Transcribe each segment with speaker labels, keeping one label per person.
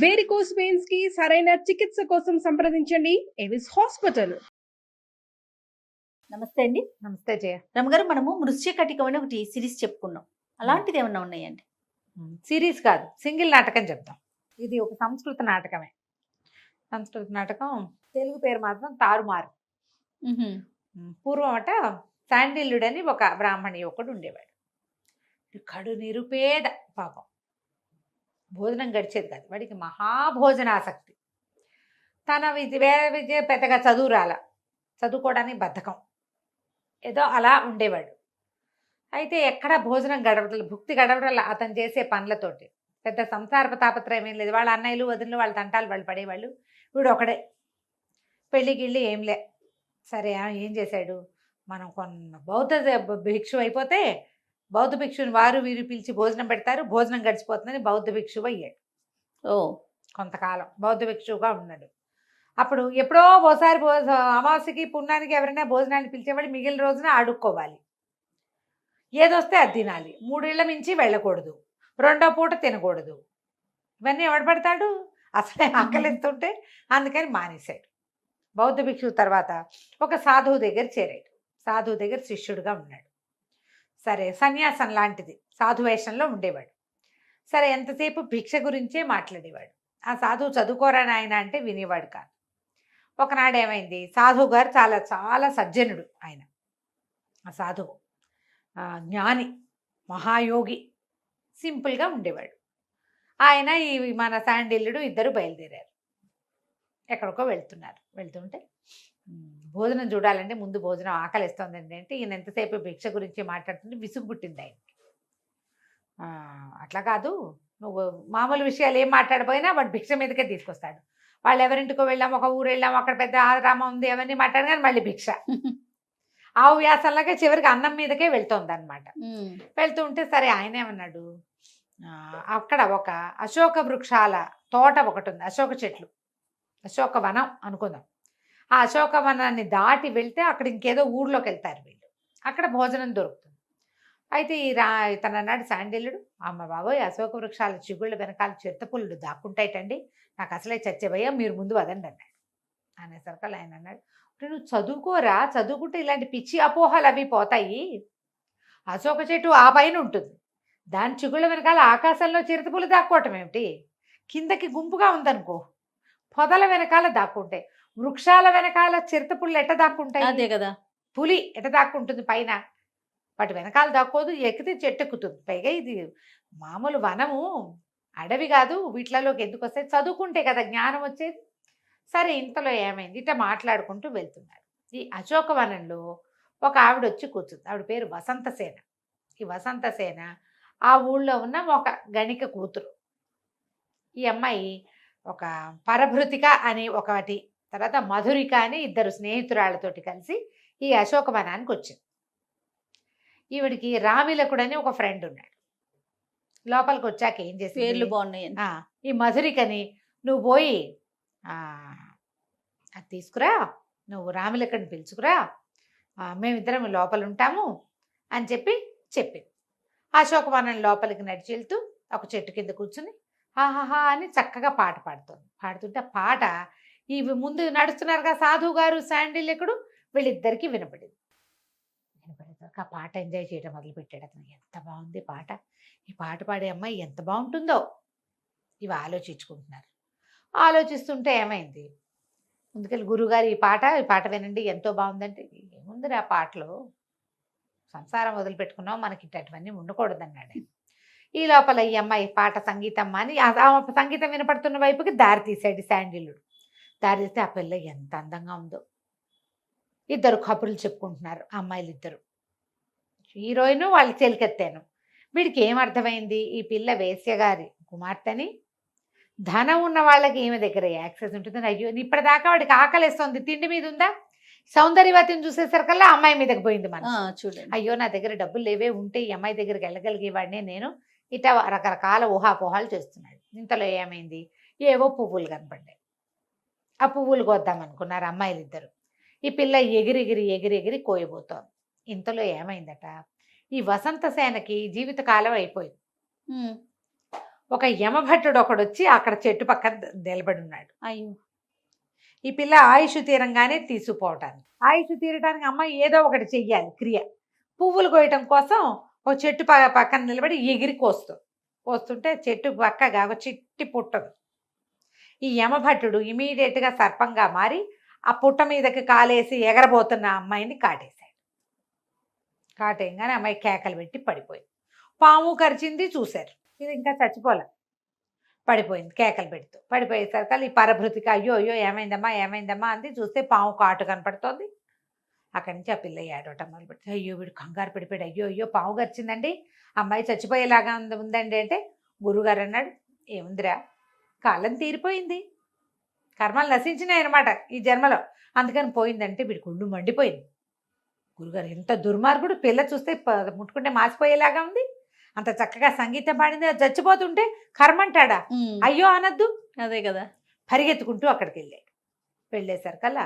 Speaker 1: Varicose veins కి సరైన చికిత్స కోసం సంప్రదించండి ఎవిస్ హాస్పిటల్.
Speaker 2: నమస్తే అండి.
Speaker 3: నమస్తే జయ.
Speaker 2: రమగారు, మనము మృత్యుకటికం అని ఒకటి సిరీస్ చెప్పుకున్నాం. అలాంటిది ఏమన్నా ఉన్నాయండి?
Speaker 3: సిరీస్ కాదు, సింగిల్ నాటకం చెప్తాం. ఇది ఒక సంస్కృత నాటకమే. సంస్కృత నాటకం, తెలుగు పేరు మాత్రం తారుమారు. పూర్వం అట శాండిల్యుడని ఒక బ్రాహ్మణి ఒకడు ఉండేవాడు. కడు నిరుపేద పాపం, భోజనం గడిచేది కాదు. వాడికి మహాభోజనాసక్తి. తన వేరే విద్య పెద్దగా చదువుకోవడానికి బద్ధకం, ఏదో అలా ఉండేవాడు. అయితే ఎక్కడ భోజనం గడవడలు, భుక్తి గడవడలు అతను చేసే పనులతోటి. పెద్ద సంసార తాపత్రయం ఏం లేదు. వాళ్ళ అన్నయ్యలు వదినలు వాళ్ళ తంటాలు వాళ్ళు పడేవాళ్ళు. వీడు ఒకడే, పెళ్ళిగిళ్ళి ఏంలే. సరే ఏం చేశాడు, మనం కొన్న బౌద్ధ భిక్షు అయిపోతే బౌద్ధ భిక్షుని వారు వీరు పిలిచి భోజనం పెడతారు, భోజనం గడిచిపోతుందని బౌద్ధ భిక్షువు అయ్యాడు. కొంతకాలం బౌద్ధ భిక్షువుగా ఉన్నాడు. అప్పుడు ఎప్పుడో ఓసారి అమావాస్యకి పుణ్యానికి ఎవరైనా భోజనాన్ని పిలిచేవాడు. మిగిలిన రోజున అడుక్కోవాలి, ఏదొస్తే అది తినాలి, 3 ఏళ్ల మించి వెళ్ళకూడదు, 2వ పూట తినకూడదు. ఇవన్నీ ఎవడు పడతాడు, అసలే ఆకలిస్తుంటే. అందుకని మానేశాడు. బౌద్ధ భిక్షువు తర్వాత ఒక సాధువు దగ్గర చేరాడు. సాధువు దగ్గర శిష్యుడిగా ఉన్నాడు. సరే, సన్యాసం లాంటిది సాధు వేషంలో ఉండేవాడు. సరే, ఎంతసేపు భిక్ష గురించే మాట్లాడేవాడు. ఆ సాధువు చదువుకోరా నాయన అంటే వినేవాడు కాదు. ఒకనాడు ఏమైంది, సాధువు గారు చాలా చాలా సజ్జనుడు. ఆయన ఆ సాధువు జ్ఞాని, మహాయోగి, సింపుల్గా ఉండేవాడు. ఆయన ఈ మన శాండిల్యుడు ఇద్దరు బయలుదేరారు. ఎక్కడికో వెళ్తుంటే భోజనం చూడాలంటే ముందు భోజనం ఆకలిస్తోందండి అంటే ఈయన ఎంతసేపు భిక్ష గురించి మాట్లాడుతుంటే విసుగు పుట్టింది ఆయన. అట్లా కాదు, నువ్వు మామూలు విషయాలు ఏం మాట్లాడిపోయినా వాడు భిక్ష మీదకే తీసుకొస్తాడు. వాళ్ళు ఎవరింటికో వెళ్ళాం, ఒక ఊరు వెళ్ళాం, అక్కడ పెద్ద ఆరామం ఉంది, అవన్నీ మాట్లాడు, కానీ మళ్ళీ భిక్ష. ఆ వ్యాసంలాగా చివరికి అన్నం మీదకే వెళ్తోంది అనమాట. వెళ్తూ ఉంటే సరే, ఆయన ఏమన్నాడు, అక్కడ ఒక అశోక వృక్షాల తోట ఒకటి ఉంది, అశోక చెట్లు, అశోక వనం అనుకుందాం. ఆ అశోక వనాన్ని దాటి వెళ్తే అక్కడ ఇంకేదో ఊర్లోకి వెళ్తారు వీళ్ళు, అక్కడ భోజనం దొరుకుతుంది. అయితే తన అన్నాడు శాండిల్యుడు, అమ్మ బాబోయ్, అశోక వృక్షాల చిగుళ్ళ వెనకాల చిరుతపుల్లుడు దాక్కుంటాయిటండి, నాకు అసలే చచ్చేవయ్యా, మీరు ముందు వదండి అన్నాడు. అనేసరికి ఆయన అన్నాడు, నువ్వు చదువుకోరా, చదువుకుంటే ఇలాంటి పిచ్చి అపోహలు అవి పోతాయి. అశోక చెట్టు ఆ పైన ఉంటుంది, దాని చిగుళ్ళ వెనకాల ఆకాశంలో చిరుతపులు దాక్కోవటం ఏమిటి, కిందకి గుంపుగా ఉందనుకో, పొదల వెనకాల దాక్కుంటాయి, వృక్షాల వెనకాల చిరుతపుళ్ళు ఎట్ట దాక్కుంటాయి,
Speaker 2: అదే కదా,
Speaker 3: పులి ఎట్ట దాక్కుంటుంది పైన, వాటి వెనకాల దాక్కోదు, ఎక్కితే చెట్టు ఎక్కుతుంది. పైగా ఇది మామూలు వనము, అడవి కాదు, వీటిలోకి ఎందుకు వస్తాయి, చదువుకుంటే కదా జ్ఞానం వచ్చేది. సరే, ఇంతలో ఏమైంది, ఇట్లా మాట్లాడుకుంటూ వెళ్తున్నారు. ఈ అశోకవనంలో ఒక ఆవిడ వచ్చి కూర్చుంది. ఆవిడ పేరు వసంతసేన. ఈ వసంతసేన ఆ ఊళ్ళో ఉన్న ఒక గణిక కూతురు. ఈ అమ్మాయి ఒక పరభృతిక అని ఒకటి, తర్వాత మధురిక అని 2 స్నేహితురాళ్ళతోటి కలిసి ఈ అశోకవనానికి వచ్చింది. ఈవిడికి రామిలకుడని ఒక ఫ్రెండ్ ఉన్నాడు. లోపలికి వచ్చాక ఏం చేసి,
Speaker 2: పేర్లు బాగున్నాయి,
Speaker 3: ఈ మధురికని, నువ్వు పోయి అది తీసుకురా, నువ్వు రామిలకుడిని పిలుచుకురా, మేమిద్దరం లోపల ఉంటాము అని చెప్పింది. అశోకవనం లోపలికి నడిచి వెళ్తూ ఒక చెట్టు కింద కూర్చుని ఆహాహా అని చక్కగా పాట పాడుతుంటే ఆ పాట ఇవి ముందు నడుస్తున్నారు కదా సాధువు గారు శాండిల్యుడు, వీళ్ళిద్దరికీ వినపడేసరికి ఆ పాట ఎంజాయ్ చేయడం మొదలుపెట్టాడు అతను. ఎంత బాగుంది పాట, ఈ పాట పాడే అమ్మాయి ఎంత బాగుంటుందో, ఇవి ఆలోచించుకుంటున్నారు. ఆలోచిస్తుంటే ఏమైంది, ముందుకెళ్ళి గురువుగారు ఈ పాట వినండి, ఎంతో బాగుందంటే, ఏముంది ఆ పాటలో, సంసారం వదిలిపెట్టుకున్నాం, మనకి ఇట్టవన్నీ ఉండకూడదన్నాడు. ఈ లోపల ఈ అమ్మాయి పాట సంగీతం అని సంగీతం వినపడుతున్న వైపుకి దారి తీశాడు శాండిల్యుడు. దారి తీస్తే ఆ పిల్ల ఎంత అందంగా ఉందో. ఇద్దరు కబుర్లు చెప్పుకుంటున్నారు, అమ్మాయిలు ఇద్దరు, హీరోయిన్ వాళ్ళు చెలికెత్తాను. వీడికి ఏమర్థమైంది, ఈ పిల్ల వేశ్యగారి కుమార్తెని, ధనం ఉన్న వాళ్ళకి ఈమె దగ్గర యాక్సెస్ ఉంటుందని. అయ్యో, ఇప్పటిదాకా వాడికి ఆకలిస్తుంది, తిండి మీద ఉందా, సౌందర్యవతిని చూసేసరికల్లా అమ్మాయి మీదకి పోయింది మనం.
Speaker 2: చూడండి,
Speaker 3: అయ్యో నా దగ్గర డబ్బులు లేవే, ఉంటే ఈ అమ్మాయి దగ్గరికి వెళ్ళగలిగేవాడిని నేను, ఇట్లా రకరకాల ఊహాపోహాలు చేస్తున్నాడు. ఇంతలో ఏమైంది, ఏవో పువ్వులు కనపడ్డాయి. ఆ పువ్వులు కోద్దామనుకున్నారు అమ్మాయిలు ఇద్దరు. ఈ పిల్ల ఎగిరి కోయబోతోంది. ఇంతలో ఏమైందట, ఈ వసంతసేనకి జీవితకాలం అయిపోయింది. ఒక యమభట్టుడు ఒకడు వచ్చి అక్కడ చెట్టు పక్కన నిలబడి ఉన్నాడు.
Speaker 2: అయ్యో.
Speaker 3: ఈ పిల్ల ఆయుష్ తీరంగానే తీసుకుపోవటానికి, ఆయుష్ తీరటానికి అమ్మాయి ఏదో ఒకటి చెయ్యాలి క్రియ. పువ్వులు కోయటం కోసం ఒక చెట్టు పక్కన నిలబడి ఎగిరి కోస్తుంటే చెట్టు పక్కగా ఒక చిట్టి పుట్టదు. ఈ యమభట్టుడు ఇమీడియట్గా సర్పంగా మారి ఆ పుట్ట మీదకి కాలేసి ఎగరబోతున్న అమ్మాయిని కాటేశాడు. కాటేయంగానే అమ్మాయి కేకలు పెట్టి పడిపోయింది. పాము కరిచింది, చూశారు. ఇది ఇంకా చచ్చిపోలే, పడిపోయింది కేకలు పెడుతూ. పడిపోయేసరికి ఈ పరభృతికి అయ్యో అయ్యో ఏమైందమ్మా ఏమైందమ్మా అంది. చూస్తే పాము కాటు కనపడుతోంది. అక్కడి నుంచి ఆ పిల్ల ఏడవటం మొదలుపెట్టి అయ్యో వీడు కంగారు పడిపోయాడు, అయ్యో అయ్యో పాము గరిచిందండి, అమ్మాయి చచ్చిపోయేలాగా ఉందండి అంటే గురువుగారు అన్నాడు, ఏముందిరా కాలం తీరిపోయింది, కర్మలు నశించినాయి అనమాట ఈ జన్మలో, అందుకని పోయిందంటే వీడికి ఒళ్ళు మండిపోయింది. గురుగారు ఎంత దుర్మార్గుడు, పిల్ల చూస్తే ముట్టుకుంటే మాసిపోయేలాగా ఉంది, అంత చక్కగా సంగీతం పాడింది, చచ్చిపోతుంటే కర్మంటాడా, అయ్యో అనద్దు.
Speaker 2: అదే కదా.
Speaker 3: పరిగెత్తుకుంటూ అక్కడికి వెళ్ళాడు. వెళ్ళేసరికల్లా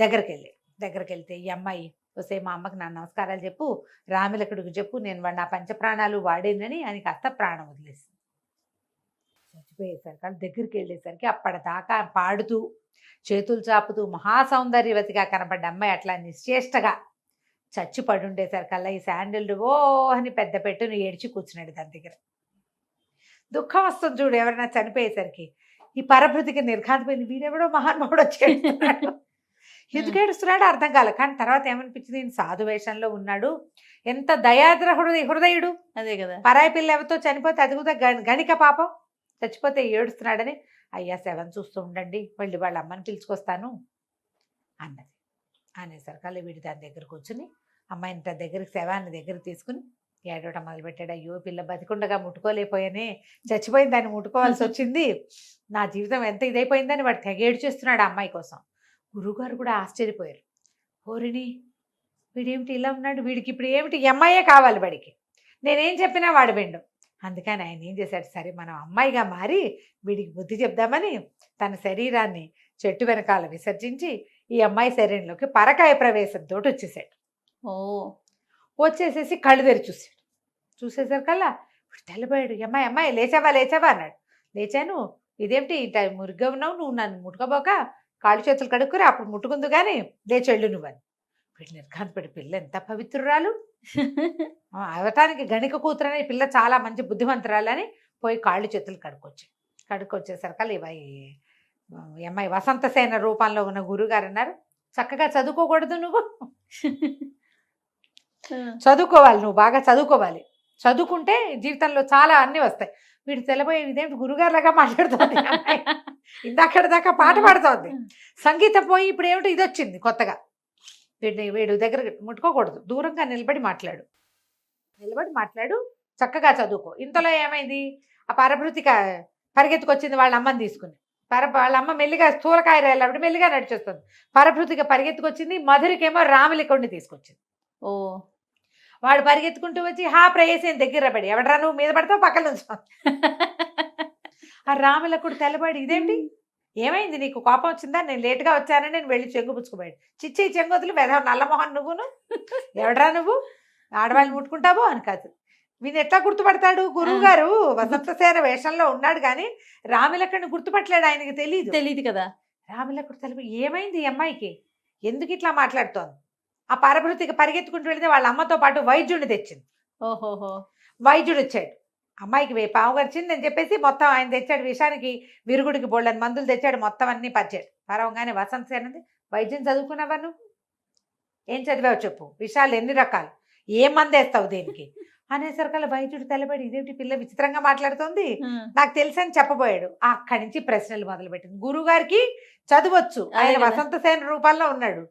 Speaker 3: దగ్గరికి వెళ్తే ఈ అమ్మాయి వస్తే మా అమ్మకి నా నమస్కారాలు చెప్పు, రామిలకుడికి చెప్పు, నేను నా పంచప్రాణాలు వాడేనని అని కాస్త ప్రాణం వదిలేసింది. చచ్చిపోయేసరికి దగ్గరికి వెళ్ళేసరికి అప్పటిదాకా పాడుతూ చేతులు చాపుతూ మహాసౌందర్యవతిగా కనపడ్డ అమ్మాయి అట్లా నిశ్చేష్టగా చచ్చి పడుండేసరికల్లా ఈ శాండిల్ ఓ అని పెద్ద పెట్టును ఏడ్చి కూర్చున్నాడు దాని దగ్గర. దుఃఖం వస్తుంది చూడు ఎవరైనా చనిపోయేసరికి. ఈ పరభృతికి నిర్ఘాంతపోయింది, వీడెవడో మహానుభావుడు వచ్చేస్తున్నాడు, ఎందుకు ఏడుస్తున్నాడో అర్థం కాలే. కానీ తర్వాత ఏమనిపించింది, ఈయన సాధు వేషంలో ఉన్నాడు, ఎంత దయాద్ర హృదయుడు.
Speaker 2: అదే కదా.
Speaker 3: పరాయి పిల్ల ఎవరితో చనిపోతే అది కూడా గణిక పాపం, చచ్చిపోతే ఏడుస్తున్నాడని అయ్యా శవం చూస్తూ ఉండండి, వెళ్ళి వాళ్ళ అమ్మని పిలుచుకొస్తాను అన్నది. అనేసరికల్లా వీడు దాని దగ్గర కూర్చుని అమ్మాయిని తన దగ్గరికి శవాన్ని దగ్గర తీసుకుని ఏడవటం మొదలుపెట్టాడు. అయ్యో పిల్ల బతికుండగా ముట్టుకోలేకపోయానే, చచ్చిపోయింది దాన్ని ముట్టుకోవాల్సి వచ్చింది, నా జీవితం ఎంత ఇదైపోయిందని వాడు తెగేడు చేస్తున్నాడు ఆ అమ్మాయి కోసం. గురువుగారు కూడా ఆశ్చర్యపోయారు. ఓరిని వీడేమిటి ఇలా ఉన్నాడు, వీడికి ఇప్పుడు ఏమిటి అమ్మాయే కావాలి వాడికి, నేనేం చెప్పినా వాడు విండు. అందుకని ఆయన ఏం చేశాడు, సరే మనం అమ్మాయిగా మారి వీడికి బుద్ధి చెప్దామని తన శరీరాన్ని చెట్టు వెనకాల విసర్జించి ఈ అమ్మాయి శరీరంలోకి పరకాయ ప్రవేశంతో వచ్చేసాడు. వచ్చేసేసి కళ్ళు తెరి చూసేసరికల్లా తెల్లబోయాడు. అమ్మాయి అమ్మాయి లేచావా అన్నాడు. లేచాను, ఇదేమిటి ఇంత మురిగ్గా ఉన్నావు, నువ్వు నన్ను ముట్టుకోబోక కాళ్ళు చేతులు కడుక్కుని అప్పుడు ముట్టుకుందు కానీ లేచెళ్ళు నువ్వని. వీళ్ళు నిర్ఘాంతపడి పిల్ల ఎంత పవిత్రురాలు, అవటానికి గణిక కూతురని పిల్ల చాలా మంచి బుద్ధిమంతురాలని పోయి కాళ్ళు చేతులు కడుక్కొచ్చేసరికల్లా ఈ అమ్మాయి వసంతసేన రూపంలో ఉన్న గురువుగారు అన్నారు, చక్కగా చదువుకోకూడదు నువ్వు, చదువుకోవాలి, నువ్వు బాగా చదువుకోవాలి, చదువుకుంటే జీవితంలో చాలా అన్నీ వస్తాయి. వీడు తెల్లబోయే ఇదేంటి గురుగారులాగా మాట్లాడుతోంది, ఇందాకటి దాకా పాట పాడుతోంది, సంగీతం పోయి ఇప్పుడు ఏమిటి ఇది వచ్చింది కొత్తగా. వీడు దగ్గర ముట్టుకోకూడదు, దూరంగా నిలబడి మాట్లాడు, చక్కగా చదువుకో. ఇంతలో ఏమైంది, ఆ పరభృతిక పరిగెత్తుకొచ్చింది వాళ్ళ అమ్మని తీసుకుని. వాళ్ళ అమ్మ మెల్లిగా స్థూలకాయ రేళ్ళబడి మెల్లిగా నడిచేస్తుంది. పరభృతిక పరిగెత్తుకొచ్చింది, మధురికేమో రామిలికుడిని తీసుకొచ్చింది. వాడు పరిగెత్తుకుంటూ వచ్చి ప్రేయసి దగ్గర పడి, ఎవడరా నువ్వు మీద పడతావు పక్కన నుంచి. ఆ రామిలకుడు తెల్లబడి ఇదేంటి ఏమైంది, నీకు కోపం వచ్చిందా, నేను లేటుగా వచ్చానని నేను వెళ్ళి చెంగు పుచ్చుకుపోయాడు. చిచ్చి చెంగొద్దులు వెధవ నల్లమోహన్ నువ్వును, ఎవడరా నువ్వు ఆడవాళ్ళు ముట్టుకుంటావో అని కాదు. వీని ఎట్లా గుర్తుపడతాడు, గురువు గారు వసంతసేన వేషంలో ఉన్నాడు కానీ రామిలకుడిని గుర్తుపట్టలేడు, ఆయనకి తెలియదు
Speaker 2: కదా.
Speaker 3: రామిలకుడు తెల్లబడి ఏమైంది ఈ అమ్మాయికి, ఎందుకు ఇట్లా మాట్లాడుతోంది. ఆ పరభృతికి పరిగెత్తుకుంటూ వెళితే వాళ్ళ అమ్మతో పాటు వైద్యుడిని తెచ్చింది. వైద్యుడు వచ్చాడు, అమ్మాయికి పాము గరిచింది అని చెప్పేసి మొత్తం ఆయన తెచ్చాడు, విషానికి విరుగుడికి బోళ్ళని మందులు తెచ్చాడు, మొత్తం అన్నీ పరిచాడు. పరవంగానే వసంతసేనది, వైద్యం చదువుకున్నావా నువ్వు, ఏం చదివావు చెప్పు, విషాలు ఎన్ని రకాలు, ఏం మందు వేస్తావు దేనికి అనేసరికల్లా వైద్యుడు తెల్లబడి ఇదేంటి పిల్ల విచిత్రంగా మాట్లాడుతోంది, నాకు తెలుసు అని చెప్పబోయాడు. అక్కడి నుంచి ప్రశ్నలు మొదలుపెట్టింది. గురువు గారికి చదవచ్చు, ఆయన వసంతసేన రూపంలో ఉన్నాడు,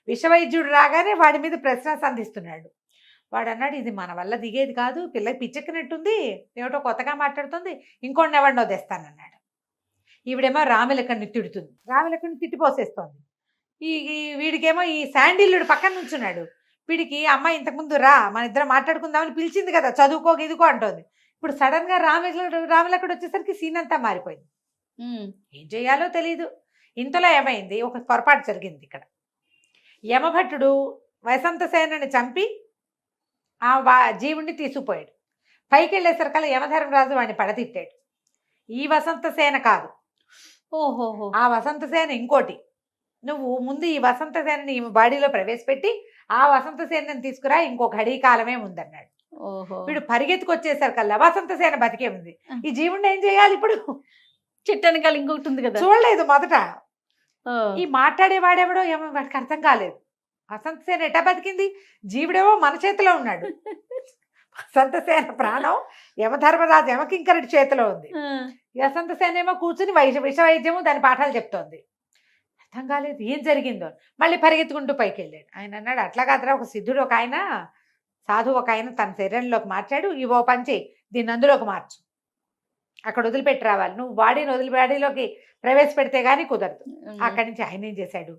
Speaker 3: విషవైద్యుడు రాగానే వాడి మీద ప్రశ్న సంధిస్తున్నాడు. వాడు అన్నాడు, ఇది మన వల్ల దిగేది కాదు, పిల్లకి పిచ్చెక్కినట్టుంది, ఏమిటో కొత్తగా మాట్లాడుతుంది, ఇంకోటి ఎవరినో తెస్తానన్నాడు. ఈవిడేమో రామిలకుడిని తిడుతుంది, రామిలకుడిని తిట్టిపోసేస్తోంది. వీడికేమో ఈ శాండిల్యుడు పక్కన నుంచున్నాడు. వీడికి అమ్మాయి ఇంతకుముందు రా మన ఇద్దరం మాట్లాడుకుందామని పిలిచింది కదా, చదువుకో ఇదికో అంటోంది. ఇప్పుడు సడన్ గా రామిలకుడు వచ్చేసరికి సీన్ అంతా మారిపోయింది. ఏం చేయాలో తెలీదు. ఇంతలో ఏమైంది, ఒక పొరపాటు జరిగింది ఇక్కడ. యమభట్టుడు వసంతసేనని చంపి ఆ జీవుణ్ణి తీసుకుపోయాడు. పైకి వెళ్ళేసరికల్లా యమధర్మరాజు వాడిని పడతిట్టాడు. ఈ వసంత సేన కాదు,
Speaker 2: ఓహోహో.
Speaker 3: ఆ వసంత సేన ఇంకోటి. నువ్వు ముందు ఈ వసంత సేనని ఈ బాడీలో ప్రవేశపెట్టి ఆ వసంత సేనని తీసుకురా, ఇంకో ఘడీ కాలమే ఉందన్నాడు.
Speaker 2: ఓహో.
Speaker 3: వీడు పరిగెత్తుకొచ్చేసరికి కల్లా వసంత సేన బతికే ఉంది. ఈ జీవుడిని ఏం చేయాలి ఇప్పుడు?
Speaker 2: చెట్టు వెనకాల ఇంకొకటి ఉంది కదా.
Speaker 3: చూడలేదు మొదట.
Speaker 2: ఓ.
Speaker 3: ఈ మాట్లాడేవాడెవడో ఏమో వాడికి అర్థం కాలేదు. వసంత సేన ఎటా బతికింది? జీవుడేమో మన చేతిలో ఉన్నాడు. వసంత సేన ప్రాణం యమధర్మరాజు యమకింకరుడి చేతిలో ఉంది.
Speaker 2: ఆ.
Speaker 3: వసంత సేన ఏమో కూర్చుని విష వైద్యము దాని పాఠాలు చెప్తోంది. అర్థం కాలేదు ఏం జరిగిందో. మళ్ళీ పరిగెత్తుకుంటూ పైకి వెళ్ళాడు. ఆయన అన్నాడు, అట్లా కాదురా, ఒక సిద్ధుడు ఒక ఆయన, సాధువు ఒక ఆయన తన శరీరంలోకి మార్చాడు, ఇవో పంచి దీన్ని అందులోకి మార్చు, అక్కడ వదిలిపెట్టి రావాలి, నువ్వు బాడీని బాడీలోకి ప్రవేశపెడితే గానీ కుదరదు. అక్కడి నుంచి ఆయన ఏం చేశాడు,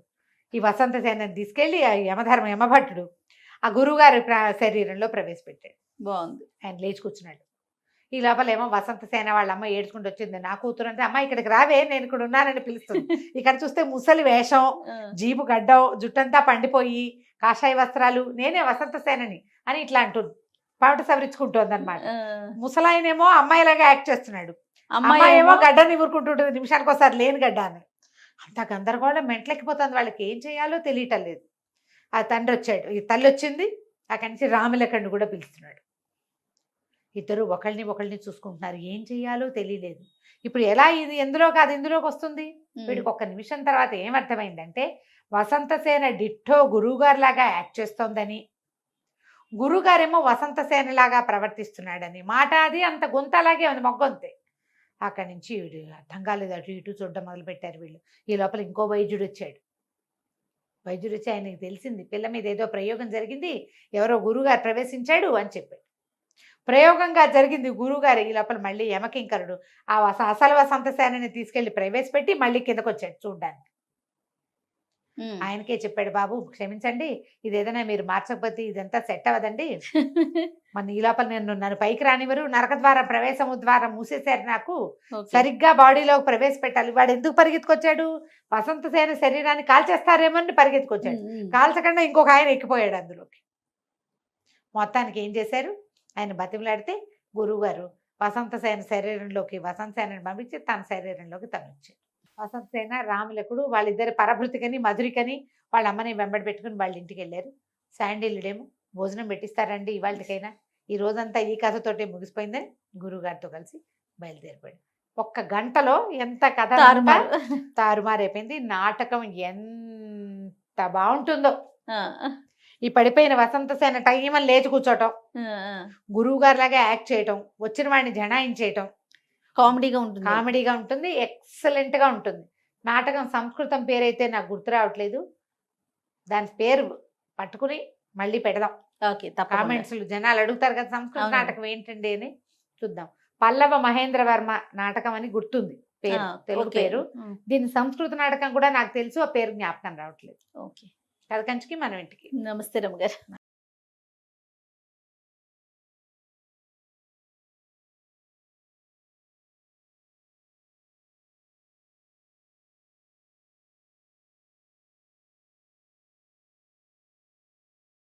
Speaker 3: ఈ వసంత సేనని తీసుకెళ్లి ఆ యమభట్టుడు ఆ గురువుగారి శరీరంలో ప్రవేశపెట్టాడు.
Speaker 2: బాగుంది.
Speaker 3: ఆయన లేచి కూర్చున్నాడు. ఈ లోపల ఏమో వసంత సేన వాళ్ళ అమ్మ ఏడ్చుకుంటూ వచ్చింది. నా కూతురు అంటే, అమ్మ ఇక్కడికి రావే, నేను ఇక్కడ ఉన్నానని పిలుస్తుంది. ఇక్కడ చూస్తే ముసలి వేషం, జీపు గడ్డం, జుట్టంతా పండిపోయి, కాషాయ వస్త్రాలు, నేనే వసంత సేనని అని ఇట్లా అంటుంది. పాట సవరించుకుంటోంది అనమాట. ముసలాయనేమో అమ్మాయిలాగా యాక్ట్ చేస్తున్నాడు, అమ్మాయి ఏమో గడ్డని ఊరుకుంటుంటుంది, నిమిషానికి ఒకసారి లేని గడ్డ అని. అంత గందరగోళం మెంటలెక్కిపోతుంది. వాళ్ళకి ఏం చేయాలో తెలియటం లేదు. ఆ తండ్రి వచ్చాడు, ఈ తల్లి వచ్చింది. అక్కడి నుంచి రాములకండు కూడా పిలుస్తున్నాడు. ఇద్దరు ఒకళ్ళని చూసుకుంటున్నారు. ఏం చెయ్యాలో తెలియలేదు. ఇప్పుడు ఎలా ఇది ఎందులో కాదు ఇందులోకి వస్తుంది? వీడికి ఒక్క నిమిషం తర్వాత ఏమర్థమైందంటే, వసంతసేన డిట్టో గురువుగారు లాగా యాక్ట్ చేస్తోందని, గురువుగారేమో వసంతసేనలాగా ప్రవర్తిస్తున్నాడని. మాట అది అంత గొంత అలాగే ఉంది, మొగ్గొంతే. అక్కడి నుంచి వీడు అర్థం కాలేదు, అటు ఇటు చూడడం మొదలుపెట్టారు వీళ్ళు. ఈ లోపల ఇంకో వైద్యుడు వచ్చాడు. వైద్యుడు వచ్చి ఆయనకి తెలిసింది, పిల్ల మీద ఏదో ప్రయోగం జరిగింది, ఎవరో గురువుగారు ప్రవేశించాడు అని చెప్పాడు. ప్రయోగంగా జరిగింది గురువుగారు. ఈ లోపల మళ్ళీ యమకింకరుడు ఆ అసలు వసంత సేనని తీసుకెళ్లి ప్రవేశపెట్టి మళ్ళీ కిందకు వచ్చాడు చూడ్డానికి. ఆయనకే చెప్పాడు, బాబు క్షమించండి, ఇదేదైనా మీరు మార్చకపోతే ఇదంతా సెట్ అవ్వదండి. మన ఈ లోపల నన్ను పైకి రానివ్వరు, నరక ద్వారం ప్రవేశము ద్వారం మూసేశారు, నాకు సరిగ్గా బాడీలోకి ప్రవేశపెట్టాలి. వాడు ఎందుకు పరిగెత్తుకొచ్చాడు? వసంత సేన శరీరాన్ని కాల్చేస్తారేమో అని పరిగెత్తుకొచ్చాడు. కాల్చకుండా ఇంకొక ఆయన ఎక్కిపోయాడు అందులోకి. మొత్తానికి ఏం చేశారు, ఆయన బతిమలాడితే గురువుగారు వసంతసేన శరీరంలోకి వసంతసేనని పంపించి తన శరీరంలోకి తను వచ్చాడు. వసంతసేన రాములకుడు వాళ్ళిద్దరు పరభృతికని మధురికని వాళ్ళ అమ్మని వెంబడి పెట్టుకుని వాళ్ళ ఇంటికి వెళ్ళారు. శాండిల్యుడేమో భోజనం పెట్టిస్తారండి ఇవాళకైనా, ఈ రోజంతా ఈ కథతోటే ముగిసిపోయిందని గురువుగారితో కలిసి బయలుదేరిపోయాడు. ఒక్క గంటలో ఎంత కథ తారుమారైపోయింది. నాటకం ఎంత బాగుంటుందో. ఈ పడిపోయిన వసంతసేన టైమని లేచి కూర్చోటం, గురువు గారి లాగా యాక్ట్ చేయటం, వచ్చిన వాడిని జనాయించేయటం కామెడీగా ఉంటుంది, ఎక్సలెంట్ గా ఉంటుంది. నాటకం సంస్కృతం పేరైతే నాకు గుర్తు రావట్లేదు, దాని పేరు పట్టుకుని మళ్ళీ పెడదాం. కామెంట్స్ జనాలు అడుగుతారు కదా సంస్కృత నాటకం ఏంటండి అని, చూద్దాం. పల్లవ మహేంద్ర వర్మ నాటకం అని గుర్తుంది పేరు, తెలుగు పేరు. దీని సంస్కృత నాటకం కూడా నాకు తెలుసు, ఆ పేరు జ్ఞాపకం రావట్లేదు. కథ కంచికి మనం ఇంటికి.
Speaker 2: నమస్తే రమ్మ గారు.